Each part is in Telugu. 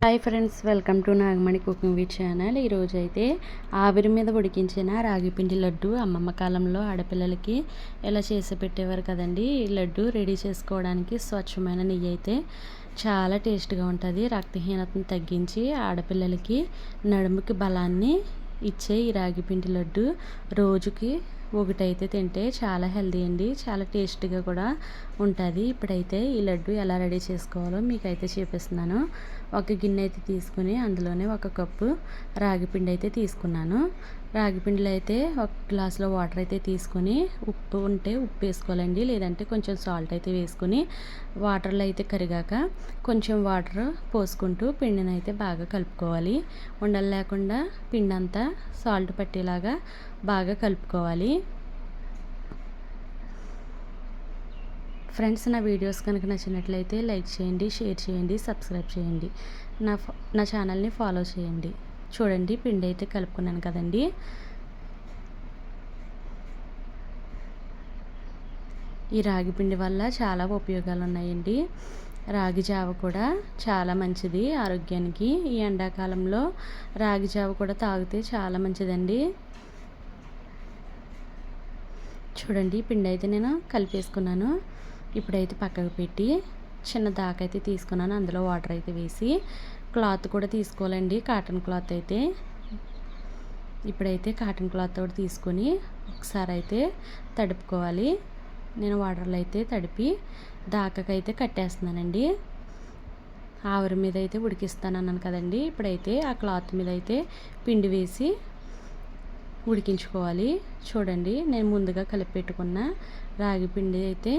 Hi friends, welcome to Nagamani cooking with channel. ఈరోజు అయితే ఆవిరి మీద ఉడికించిన రాగి పిండి లడ్డు అమ్మమ్మ కాలంలో ఆడపిల్లలకి ఎలా చేసి పెట్టేవారు కదండి. ఈ లడ్డు రెడీ చేసుకోవడానికి స్వచ్ఛమైన నెయ్యి అయితే చాలా టేస్ట్గా ఉంటుంది. రక్తహీనతను తగ్గించి ఆడపిల్లలకి నడుముకి బలాన్ని ఇచ్చే ఈ రాగి పిండి లడ్డు రోజుకి ఒకటైతే తింటే చాలా హెల్దీ అండి, చాలా టేస్టీగా కూడా ఉంటుంది. ఇప్పుడైతే ఈ లడ్డు ఎలా రెడీ చేసుకోవాలో మీకైతే చూపిస్తున్నాను. ఒక గిన్నె అయితే తీసుకుని అందులోనే ఒక కప్పు రాగి పిండి అయితే తీసుకున్నాను. రాగి పిండిలో అయితే ఒక గ్లాసులో వాటర్ అయితే తీసుకుని ఉప్పు ఉంటే ఉప్పు వేసుకోవాలండి, లేదంటే కొంచెం సాల్ట్ అయితే వేసుకుని వాటర్లో అయితే కరిగాక కొంచెం వాటర్ పోసుకుంటూ పిండిని అయితే బాగా కలుపుకోవాలి. ఉండలు లేకుండా పిండి అంతా సాల్ట్ పట్టేలాగా బాగా కలుపుకోవాలి. ఫ్రెండ్స్, నా వీడియోస్ కనుక నచ్చినట్లయితే లైక్ చేయండి, షేర్ చేయండి, సబ్స్క్రైబ్ చేయండి, నా ఛానల్ని ఫాలో చేయండి. చూడండి, పిండి అయితే కలుపుకున్నాను కదండి. ఈ రాగి పిండి వల్ల చాలా ఉపయోగాలు ఉన్నాయండి. రాగి జావ కూడా చాలా మంచిది ఆరోగ్యానికి. ఈ ఎండాకాలంలో రాగి జావ కూడా తాగితే చాలా మంచిదండి. చూడండి, పిండి అయితే నేను కలిపేసుకున్నాను. ఇప్పుడైతే పక్కకు పెట్టి చిన్న దాకైతే తీసుకున్నాను. అందులో వాటర్ అయితే వేసి క్లాత్ కూడా తీసుకోవాలండి, కాటన్ క్లాత్ అయితే. ఇప్పుడైతే కాటన్ క్లాత్ కూడా తీసుకొని ఒకసారి అయితే తడుపుకోవాలి. నేను వాటర్లో అయితే తడిపి దాకకైతే కట్టేస్తున్నానండి. ఆవిరి మీద అయితే ఉడికిస్తాను అన్నాను కదండి. ఇప్పుడైతే ఆ క్లాత్ మీద అయితే పిండి వేసి ఉడికించుకోవాలి. చూడండి, నేను ముందుగా కలిపి పెట్టుకున్న రాగి పిండి అయితే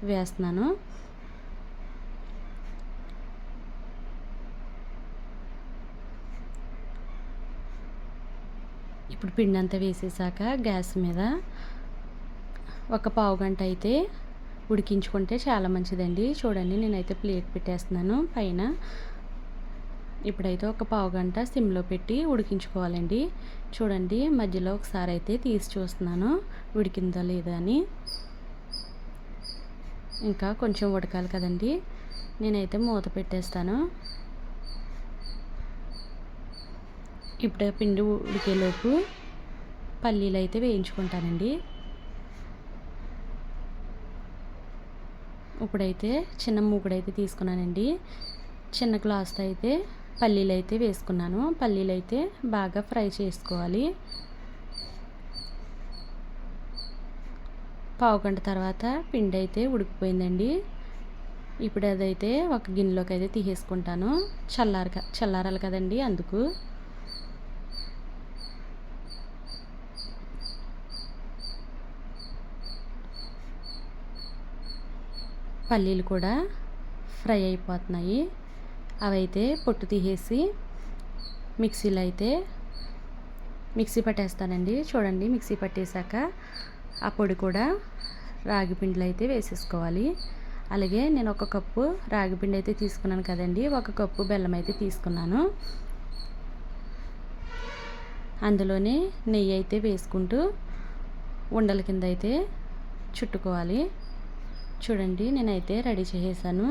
వేస్తున్నాను. ఇప్పుడు పిండి అంతా వేసేసాక గ్యాస్ మీద ఒక పావు గంట అయితే ఉడికించుకుంటే చాలా మంచిదండి. చూడండి, నేనైతే ప్లేట్ పెట్టేస్తున్నాను పైన. ఇప్పుడైతే ఒక పావు గంట సిమ్లో పెట్టి ఉడికించుకోవాలండి. చూడండి, మధ్యలో ఒకసారి అయితే తీసి చూస్తున్నాను ఉడికిందో లేదా అని. ఇంకా కొంచెం ఉడకాలి కదండి, నేనైతే మూత పెట్టేస్తాను. ఇప్పుడు పిండి ఉడికేలోపు పల్లీలు అయితే వేయించుకుంటానండి. ఇప్పుడైతే చిన్న మూకుడైతే తీసుకున్నానండి. చిన్న గ్లాస్తో అయితే పల్లీలు అయితే వేసుకున్నాను. పల్లీలు అయితే బాగా ఫ్రై చేసుకోవాలి. పావు గంట తర్వాత పిండి అయితే ఉడికిపోయిందండి. ఇప్పుడు అదైతే ఒక గిన్నెలోకి అయితే తీసేసుకుంటాను. చల్లారాలి కదండి, అందుకు. పల్లీలు కూడా ఫ్రై అయిపోతున్నాయి. అవైతే పొట్టు తీసేసి మిక్సీలో అయితే మిక్సీ పట్టేస్తానండి. చూడండి, మిక్సీ పట్టేశాక ఆ పొడి కూడా రాగి పిండిలో అయితే వేసేసుకోవాలి. అలాగే నేను ఒక కప్పు రాగి పిండి అయితే తీసుకున్నాను కదండి, ఒక కప్పు బెల్లం అయితే తీసుకున్నాను. అందులోనే నెయ్యి అయితే వేసుకుంటూ ఉండల కింద అయితే చుట్టుకోవాలి. చూడండి, నేనైతే రెడీ చేసేసాను.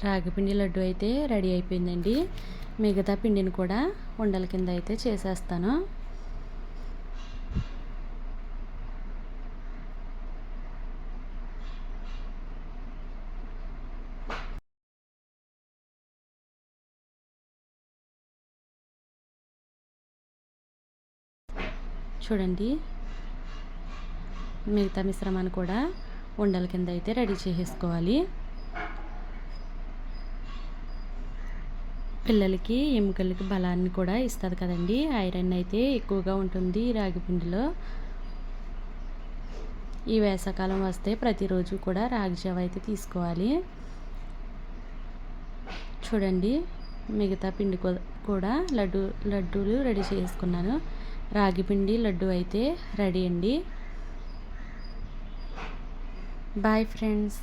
రాగి పిండి లడ్డు అయితే రెడీ అయిపోయిందండి. మిగతా పిండిని కూడా ఉండల కింద అయితే చేసేస్తాను. చూడండి, మిగతా మిశ్రమాన్ని కూడా ఉండల కింద అయితే రెడీ చేసేసుకోవాలి. పిల్లలకి ఎముకలకి బలాన్ని కూడా ఇస్తుంది కదండి. ఐరన్ అయితే ఎక్కువగా ఉంటుంది రాగి పిండిలో. ఈ వేసవకాలం వస్తే ప్రతిరోజు కూడా రాగి జావ అయితే తీసుకోవాలి. చూడండి, మిగతా పిండి కూడా లడ్డూలు రెడీ చేసుకున్నాను. రాగి పిండి లడ్డు అయితే రెడీ అండి. Bye friends.